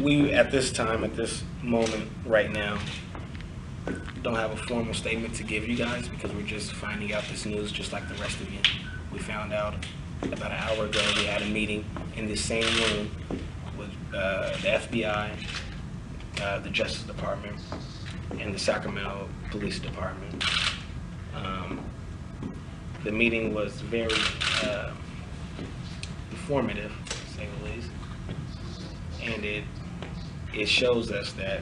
We, at this time, at this moment, right now, don't have a formal statement to give you guys because we're just finding out this news just like the rest of you. We found out about an hour ago. We had a meeting in this same room with the FBI, the Justice Department, and the Sacramento Police Department. The meeting was very informative, to say the least, and it shows us that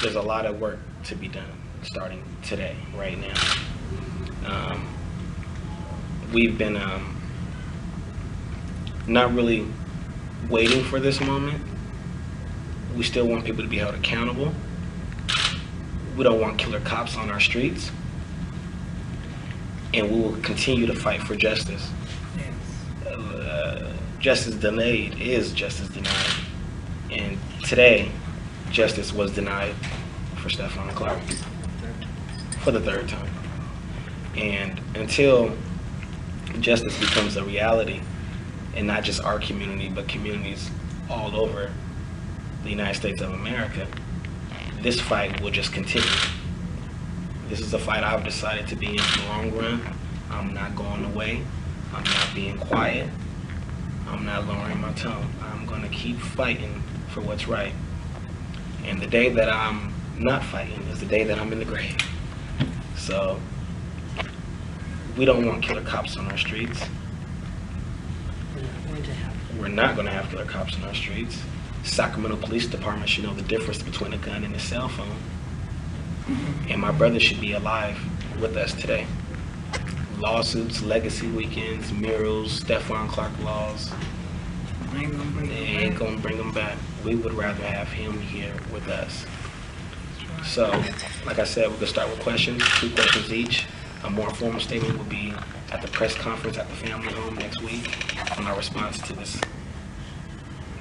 there's a lot of work to be done starting today, right now. We've been not really waiting for this moment. We still want people to be held accountable. We don't want killer cops on our streets. And we will continue to fight for justice. Justice delayed is justice denied. And today, justice was denied for Stephon Clark for the third time. And until justice becomes a reality, and not just our community, but communities all over the United States of America, this fight will just continue. This is a fight I've decided to be in for the long run. I'm not going away. I'm not being quiet. I'm not lowering my tone. I'm going to keep fighting for what's right. And the day that I'm not fighting is the day that I'm in the grave. So we don't want killer cops on our streets. We're not going to have killer cops on our streets. Sacramento Police Department should know the difference between a gun and a cell phone. And my brother should be alive with us today. Lawsuits, legacy weekends, murals, Stephon Clark laws. They ain't gonna bring him back. We would rather have him here with us. So, like I said, we're gonna start with questions, 2 questions each. A more formal statement will be at the press conference at the family home next week on our response to this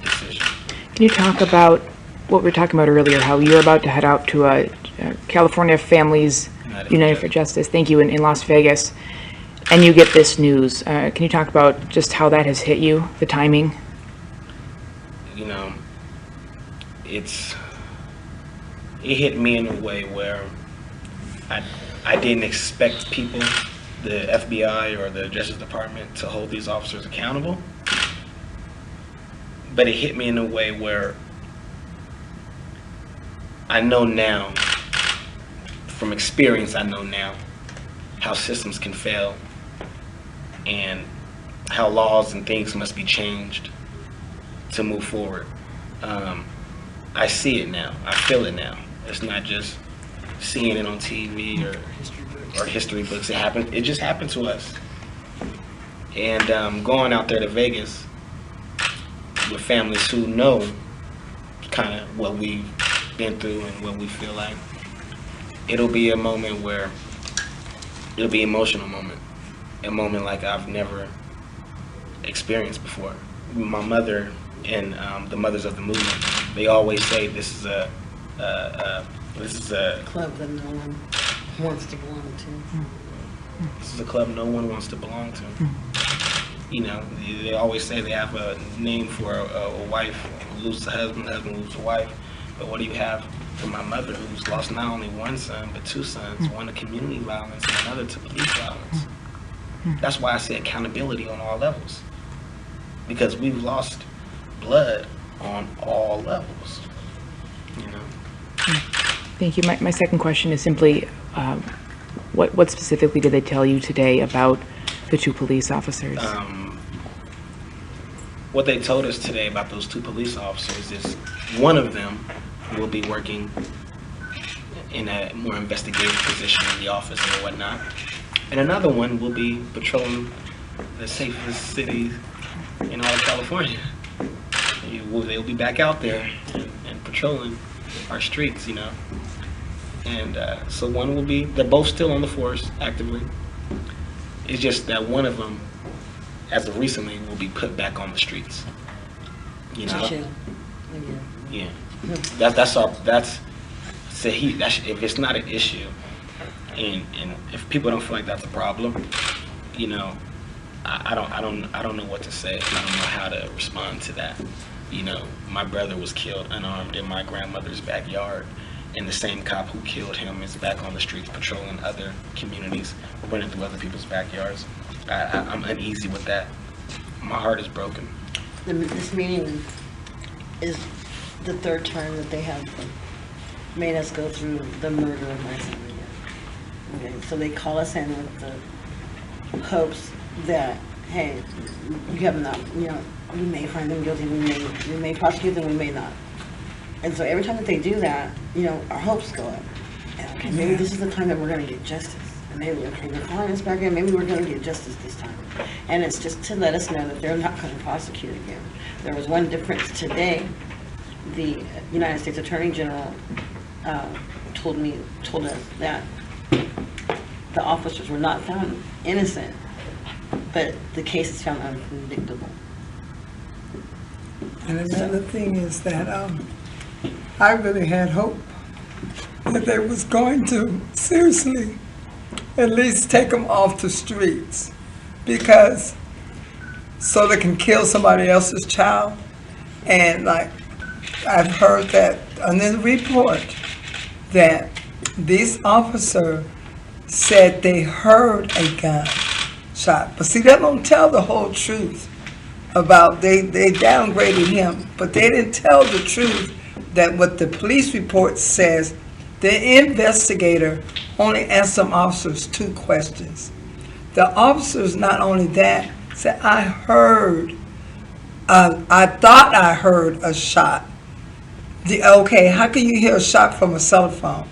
decision. Can you talk about what we were talking about earlier, how you're about to head out to a California Families United for Justice, thank you, in Las Vegas, and you get this news. Can you talk about just how that has hit you, the timing? You know, it hit me in a way where I didn't expect people, the FBI or the Justice Department, to hold these officers accountable. But it hit me in a way where I know now, from experience, I know now how systems can fail and how laws and things must be changed to move forward. I see it now. I feel it now. It's not just seeing it on TV or history books. It just happened to us. And going out there to Vegas with families who know kind of what we've been through and what we feel like, it'll be a moment where it'll be an emotional moment, a moment like I've never experienced before. My mother and the mothers of the movement, they always say this is a club that no one wants to belong to. This is a club no one wants to belong to. You know, they always say they have a name for a wife who loses a husband loses a wife. But what do you have for my mother, who's lost not only one son, but 2 sons, one to community violence and another to police violence? That's why I say accountability on all levels. Because we've lost blood on all levels, you know? Thank you. My second question is simply, what specifically did they tell you today about the 2 police officers? What they told us today about those 2 police officers is one of them will be working in a more investigative position in the office or whatnot, and another one will be patrolling the safest city in all of California. They'll be back out there and patrolling our streets, you know. And so one will be, they're both still on the force actively. It's just that one of them, as of recently, will be put back on the streets. You know? Yeah. If it's not an issue, and if people don't feel like that's a problem, you know, I don't know what to say. I don't know how to respond to that. You know, my brother was killed unarmed in my grandmother's backyard, and the same cop who killed him is back on the streets patrolling other communities, running through other people's backyards. I'm uneasy with that. My heart is broken. This meeting is the third time that they have made us go through the murder of my son again. Okay, so they call us in with the hopes that, hey, you have not, you know, we may find them guilty, we may prosecute them, we may not. And so every time that they do that, you know, our hopes go up. And okay, maybe this is the time that we're going to get justice. And maybe, okay, they're calling us back in, maybe we're going to get justice this time. And it's just to let us know that they're not going to prosecute again. There was one difference today. The United States Attorney General told us that the officers were not found innocent, but the case is found unconvictable. And another thing is that I really had hope that they was going to seriously at least take them off the streets, because so they can kill somebody else's child. And like I've heard that on the report that this officer said they heard a gun shot, but see, they don't tell the whole truth about they downgraded him, but they didn't tell the truth that what the police report says. The investigator only asked some officers 2 questions. The officers, not only that, said, I thought I heard a shot. Okay, how can you hear a shot from a cell phone?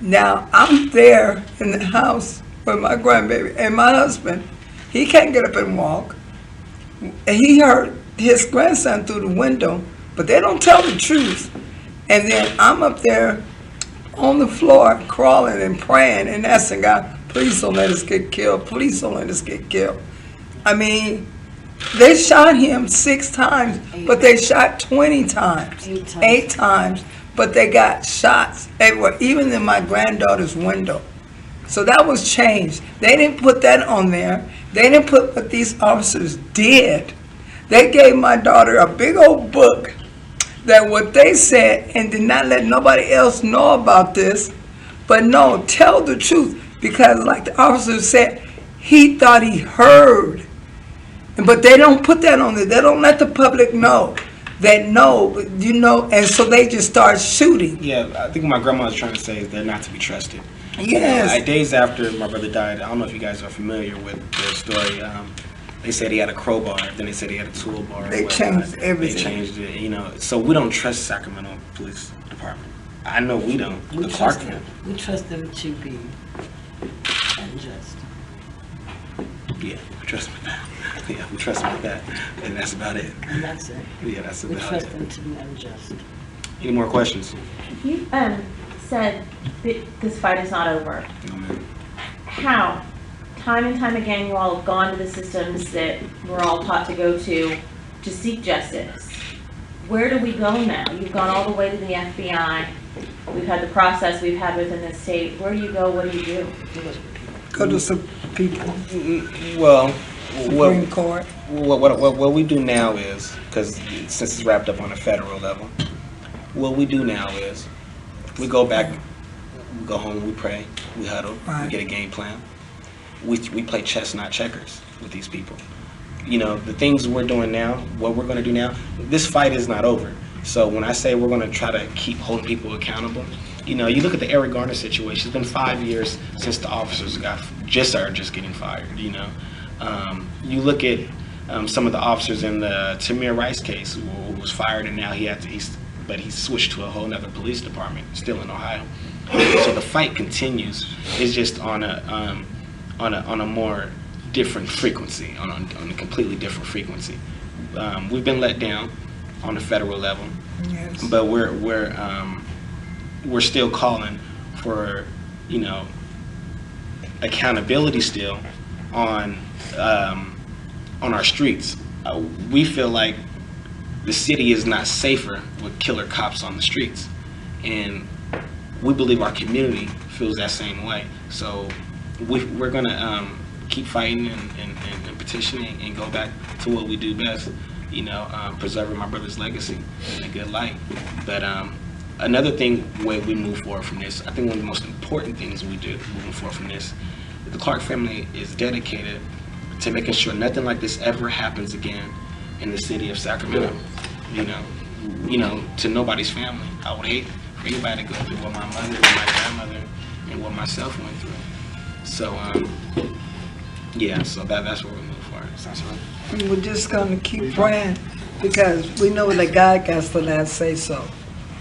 Now, I'm there in the house with my grandbaby, and my husband, he can't get up and walk. He heard his grandson through the window, but they don't tell the truth. And then I'm up there on the floor crawling and praying and asking God, please don't let us get killed. Please don't let us get killed. I mean, they shot him 6 times, but they shot 20 times. 8 times, but they got shots everywhere, even in my granddaughter's window. So that was changed. They didn't put that on there. They didn't put what these officers did. They gave my daughter a big old book that what they said, and did not let nobody else know about this. But no, tell the truth, because like the officer said, he thought he heard. But they don't put that on there. They don't let the public know that no, you know, and so they just start shooting. Yeah, I think what my grandma was trying to say is they're not to be trusted. Yes. Days after my brother died, I don't know if you guys are familiar with the story. They said he had a crowbar, then they said he had a toolbar. They changed everything. They changed it, you know. So we don't trust Sacramento Police Department. I know we don't. We The trust Clark them. We trust them to be unjust. Yeah, we trust them with that. Yeah, we trust them with that. And that's about it. And that's it. Yeah, that's We about trust it. them to be unjust. Any more questions? You said that this fight is not over. No, ma'am. How? Time and time again, you all have gone to the systems that we're all taught to go to seek justice. Where do we go now? You've gone all the way to the FBI. We've had the process we've had within the state. Where do you go? What do you do? Go to some people, Well, Supreme Court. what we do now is, because since it's wrapped up on a federal level, what we do now is we go back, we go home, we pray, we huddle, Right. we get a game plan. We play chess, not checkers, with these people. You know, the things we're doing now, what we're going to do now, this fight is not over. So when I say we're going to try to keep holding people accountable, you know, you look at the Eric Garner situation. It's been 5 years since the officers are just getting fired. You know, you look at some of the officers in the Tamir Rice case who was fired, and now but he switched to a whole nother police department, still in Ohio. So the fight continues. It's just on a more different frequency, on a completely different frequency. We've been let down on the federal level, Yes. but we're still calling for, you know, accountability still on our streets. We feel like the city is not safer with killer cops on the streets, and we believe our community feels that same way. So we're gonna keep fighting and petitioning and go back to what we do best. preserving my brother's legacy in a good light. But another thing, way we move forward from this, I think one of the most important things we do moving forward from this, the Clark family is dedicated to making sure nothing like this ever happens again in the city of Sacramento. To nobody's family. I would hate for anybody to go through what my mother, my grandmother, and what myself went through. So, so that's where we move forward. And we're just gonna keep praying because we know that God got the last say so.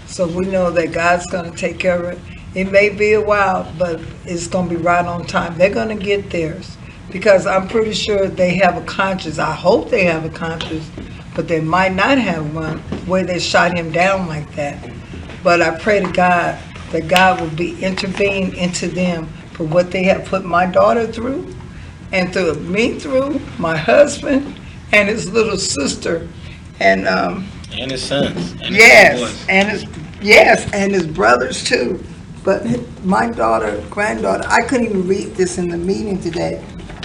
So we know that God's gonna take care of it. It may be a while, but it's gonna be right on time. They're gonna get theirs because I'm pretty sure they have a conscience. I hope they have a conscience, but they might not have one the way they shot him down like that. But I pray to God that God will be intervene into them for what they have put my daughter through and through me through, my husband and his little sister and his sons. And and his brothers too. But my daughter, granddaughter, I couldn't even read this in the meeting today,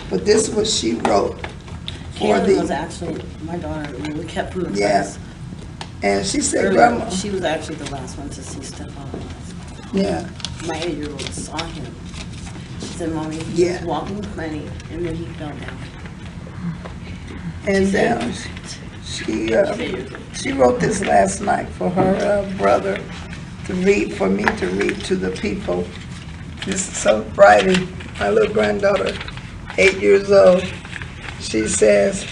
but this is what she wrote. Kayla was actually my daughter. We kept from the class. And she said, Earlier, Grandma. she was actually the last one to see Stephon. Yeah. My 8-year-old saw him. She said, Mommy, he was walking plenty, and then he fell down. And she wrote this last night for her brother to read, for me to read to the people. This is so Friday. My little granddaughter, 8 years old. She says,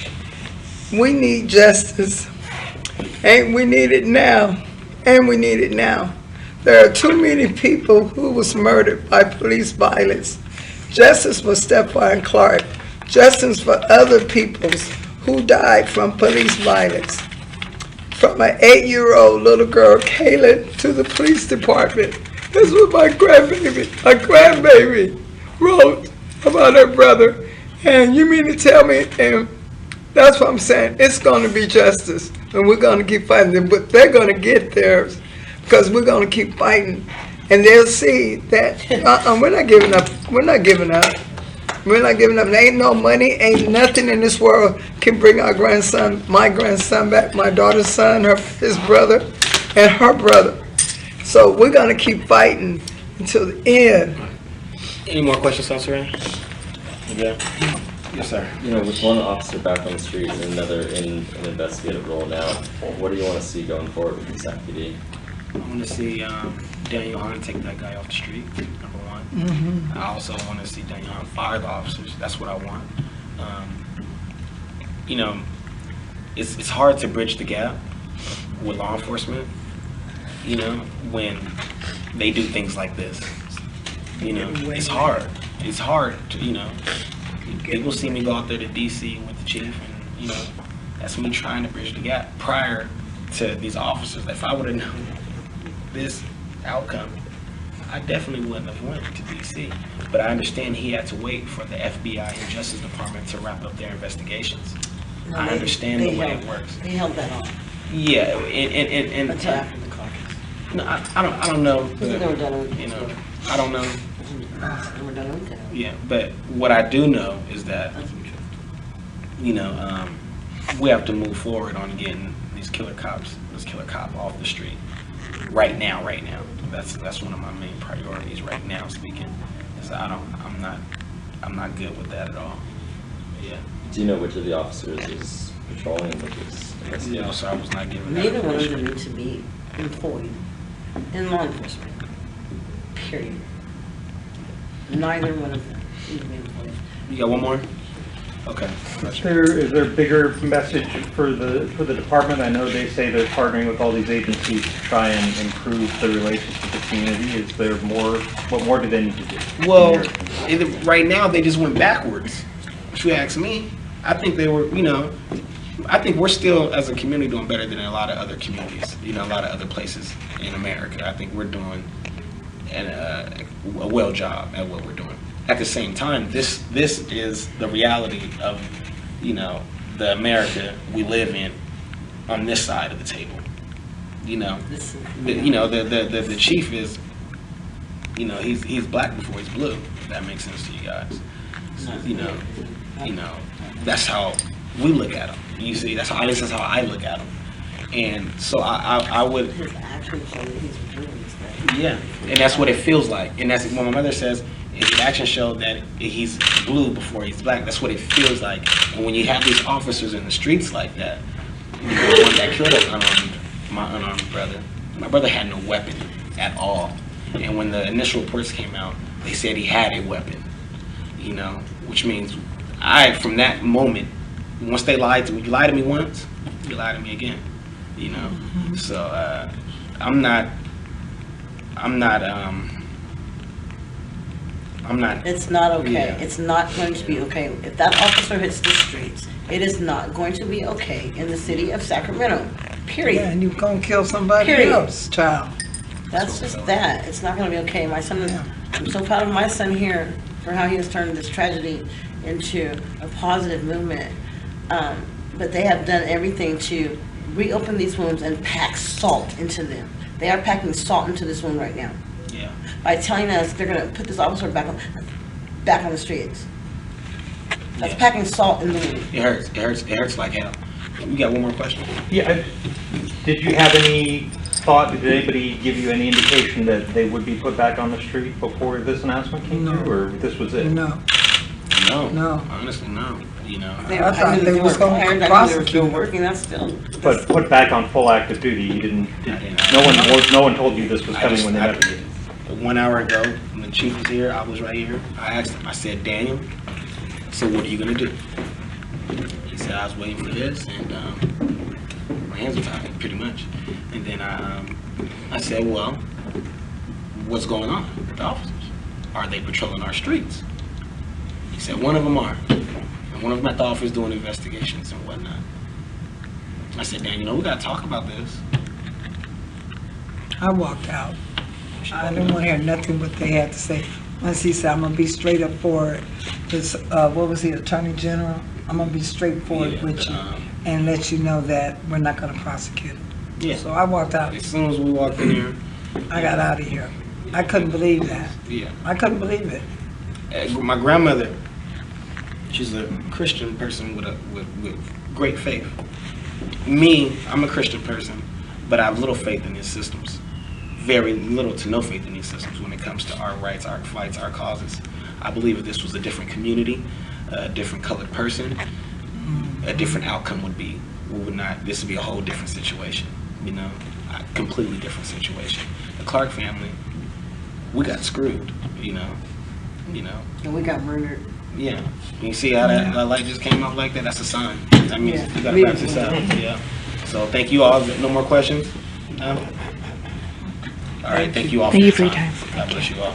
we need justice. And we need it now. And we need it now. There are too many people who was murdered by police violence. Justice for Stephon Clark. Justice for other people who died from police violence. From an 8-year-old little girl, Kayla, to the police department. That's what my grandbaby wrote about her brother. And you mean to tell me, and that's what I'm saying, it's going to be justice. And we're going to keep fighting them, but they're going to get theirs because we're going to keep fighting. And they'll see that we're not giving up. We're not giving up. We're not giving up. There ain't no money, ain't nothing in this world can bring our grandson, my grandson back, my daughter's son, his brother, and her brother. So we're going to keep fighting until the end. Any more questions, Officer? Yeah. Yes, sir. With one officer back on the street and another in an investigative role now, what do you want to see going forward with this FPD? I want to see Daniel Hunt take that guy off the street, number one. I also want to see Daniel Hunt fire the officers. That's what I want. It's hard to bridge the gap with law enforcement, when they do things like this. It's hard. It's hard to, people see me go out there to DC with the chief, and, that's me trying to bridge the gap prior to these officers. If I would have known this outcome, I definitely wouldn't have went to DC. But I understand he had to wait for the FBI and Justice Department to wrap up their investigations. No, I understand the way it works. They held that off. Yeah, and Until after the caucus. No, I don't know. They were done with I don't know. They were done with it. Yeah, but what I do know is that, we have to move forward on getting this killer cop off the street right now. That's one of my main priorities right now. Speaking, is I'm not good with that at all. Yeah. Do you know which of the officers is patrolling and which is investigating? No, so I was not given that Neither one of information. them need to be employed in law enforcement. Period. Neither one of them need to be employed. You got one more? Okay. Gotcha. Is there a bigger message for the department? I know they say they're partnering with all these agencies to try and improve the relationship with the community. Is there more? What more do they need to do? Well, right now they just went backwards. If you ask me, I think they were, I think we're still, as a community, doing better than a lot of other communities, a lot of other places in America. I think we're doing a well job at what we're doing. At the same time, this is the reality of, the America we live in on this side of the table. The chief is, he's black before he's blue, if that makes sense to you guys. That's how we look at them. You see, that's how, at least that's how I look at them. And so I would, His actions show that he's doing this thing. yeah, and that's what it feels like. And that's when my mother says, his actions show that he's blue before he's black. That's what it feels like. And when you have these officers in the streets like that, the one that killed my unarmed brother, my brother had no weapon at all. And when the initial reports came out, they said he had a weapon, you know, which means from that moment, once they lied to me, you lie to me once, you lie to me again, you know. So I'm not. It's not okay. Yeah. It's not going to be okay. If that officer hits the streets, it is not going to be okay in the city of Sacramento, period. Yeah, and you gonna kill somebody Period. else, child. That's just that. It's not gonna be okay. My son is, Yeah. I'm so proud of my son here for how he has turned this tragedy into a positive movement. But they have done everything to reopen these wounds and pack salt into them. They are packing salt into this wound right now Yeah. by telling us they're gonna put this officer back on the streets. That's Yeah. packing salt in the wound. It hurts. It hurts. It hurts like hell. We got one more question. Yeah, did you have any thought, did anybody give you any indication that they would be put back on the street before this announcement came No. through, or this was it? No, No. No. Honestly, no. You know. I thought knew they were was gonna fired, I knew they were prosecute still him. working, that's still. But put back on full active duty, you didn't, I didn't. no one told you this was I coming just- when they I- met with you? 1 hour ago, when the chief was here, I was right here. I asked him, I said, Daniel, so what are you gonna do? He said, I was waiting for this, and my hands were tied, pretty much. And then I said, well, what's going on with the officers? Are they patrolling our streets? He said, one of them are. And one of them at the office doing investigations and whatnot. I said, Dan, you know, we gotta talk about this. I walked out. I didn't want to hear nothing what they had to say. Once he said, I'm gonna be straight up for this, what was he, Attorney General? I'm gonna be straightforward Yeah, with you and let you know that we're not gonna prosecute him. Yeah. So I walked out. As soon as we walked in here, I got out of here. I couldn't believe that. yeah. I couldn't believe it. My grandmother, she's a Christian person with great faith. Me, I'm a Christian person, but I have little faith in these systems. Very little to no faith in these systems when it comes to our rights, our fights, our causes. I believe if this was a different community, a different colored person, a different outcome would be. We would not, this would be a whole different situation, you know, a completely different situation. The Clark family, we got screwed, you know. And we got murdered. Yeah. You see how that light just came off like that? That's a sign. That means Yeah. you gotta wrap this up. Yeah. So thank you all. No more questions? No? All right, thank you all Thank you your for your time. God bless you all.